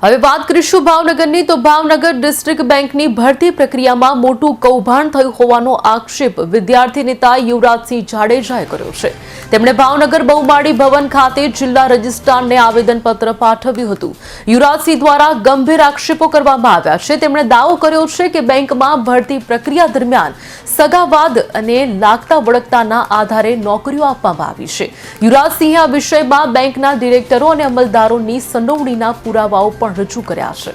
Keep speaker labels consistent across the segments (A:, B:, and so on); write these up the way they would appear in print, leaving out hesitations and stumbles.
A: હવે વાત કરીશું ભાવનગરની તો ભાવનગર ડિસ્ટ્રિક્ટ બેંકની ભરતી પ્રક્રિયામાં મોટું કૌભાંડ થયું હોવાનો આક્ષેપ વિદ્યાર્થી નેતા યુવરાજસિંહ જાડેજાએ કર્યો છે। તેમણે ભાવનગર બહુમાળી ભવન ખાતે જિલ્લા રજિસ્ટ્રારને આવેદનપત્ર પાઠવ્યું હતું। યુવરાજસિંહ દ્વારા ગંભીર આક્ષેપો કરવામાં આવ્યા છે। તેમણે દાવો કર્યો છે કે બેંકમાં ભરતી પ્રક્રિયા દરમિયાન સગાવાદ અને લાગતા વળગતાના આધારે નોકરીઓ આપવામાં આવી છે। યુવરાજસિંહે આ વિષયમાં બેંકના ડિરેક્ટરો અને અમલદારોની સંડોવણીના પુરાવાઓ પણ રજૂ કર્યા છે।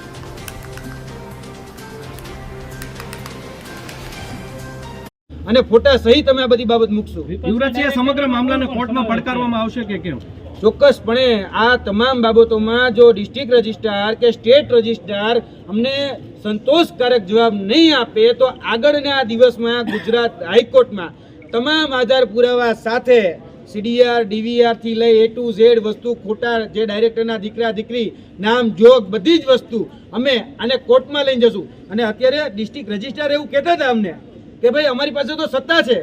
B: અને ફોટા સહિત તમે આ બધી બાબત મૂકશો।
C: યુવરાજસિંહ સમગ્ર મામલાને કોર્ટમાં પડકારવામાં આવશે કે કેમ?
B: ચોક્કસપણે આ તમામ બાબતોમાં જો ડિસ્ટ્રિક્ટ રજિસ્ટ્રાર કે સ્ટેટ રજિસ્ટ્રાર અમને સંતોષકારક જવાબ નહીં આપે તો આગળના દિવસમાં ગુજરાત હાઈકોર્ટમાં તમામ આધાર પુરાવા સાથે CDR DVR થી લઈ A to Z વસ્તુ ખોટા જે ડાયરેક્ટરના દીકરા દીકરી નામ જોગ બધી જ વસ્તુ અમે આને કોર્ટમાં લઈને જશું। અને અત્યારે ડિસ્ટ્રિક્ટ રજિસ્ટ્રાર એવું કહેતા હતા અમને કે ભાઈ અમારી પાસે તો સત્તા છે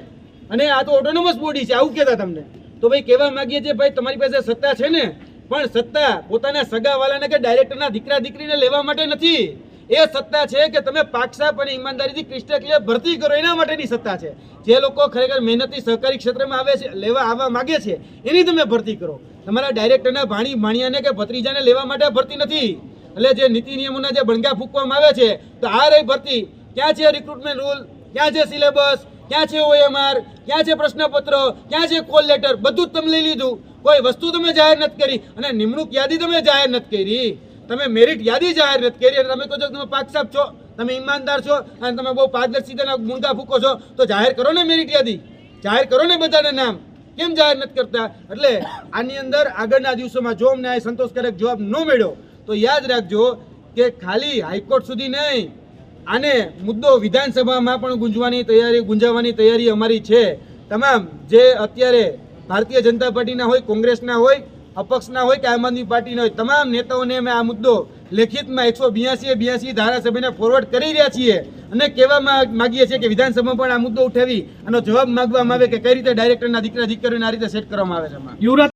B: અને આ તો ઓટોનોમસ બોડી છે, આવું કહેતા તમને। તો ભાઈ કહેવા માંગીએ છીએ ભાઈ તમારી પાસે સત્તા છે ને, પણ સત્તા પોતાના સગાવાલાને કે ડાયરેક્ટરના દીકરા દીકરીને લેવા માટે નથી। એ સત્તા છે કે તમે પાકસાપ અને ઈમાનદારીથી ક્રિસ્ટલ ક્લિયર ભરતી કરો, એના માટેની સત્તા છે। જે લોકો ખરેખર મહેનતથી સહકારી ક્ષેત્રમાં આવે છે, આવવા માગે છે, એની તમે ભરતી કરો। તમારા ડાયરેક્ટરના ભાણિયાને કે ભત્રીજાને લેવા માટે ભરતી નથી। એટલે જે નીતિ નિયમોના જે બણગા ફૂંકવામાં આવે છે, તો આ રહી ભરતી। ક્યાં છે રિક્રુટમેન્ટ રૂલ, ક્યાં છે સિલેબસ, ક્યાં છે OMR, ક્યાં છે પ્રશ્નપત્રો, ક્યાં છે કોલ લેટર, બધું જ તમે લઈ લીધું। કોઈ વસ્તુ તમે જાહેર નથી કરી અને નિમણૂક યાદી તમે જાહેર નથી કરી, તમે મેરિટ યાદી જાહેર નથી કરી અને તમે કહો છો કે તમે પાકસાપ છો, તમે ઈમાનદાર છો અને તમે બહુ પારદર્શિતાના ગુણગા ફૂકો છો, તો જાહેર કરો ને મેરિટ યાદી, જાહેર કરો ને બધાના નામ, કેમ જાહેર નથી કરતા? એટલે આની અંદર આગળના દિવસોમાં જો અમને આ સંતોષકારક જવાબ ન મળ્યો તો યાદ રાખજો કે ખાલી હાઈકોર્ટ સુધી નહીં, આને મુદ્દો વિધાનસભામાં પણ ગુંજાવવાની તૈયારી અમારી છે। તમામ જે અત્યારે ભારતીય જનતા પાર્ટીના હોય, કોંગ્રેસના હોય, અપક્ષના હોય કે આમ આદમી પાર્ટીના હોય, તમામ નેતાઓને અમે આ મુદ્દો લેખિતમાં 182 ધારાસભ્યને ફોરવર્ડ કરી રહ્યા છીએ અને કહેવા માંગીએ છીએ કે વિધાનસભામાં પણ આ મુદ્દો ઉઠાવી આનો જવાબ માંગવામાં આવે કે કઈ રીતે ડાયરેક્ટરના દીકરા દીકરીઓને આ રીતે સેટ કરવામાં આવે છે।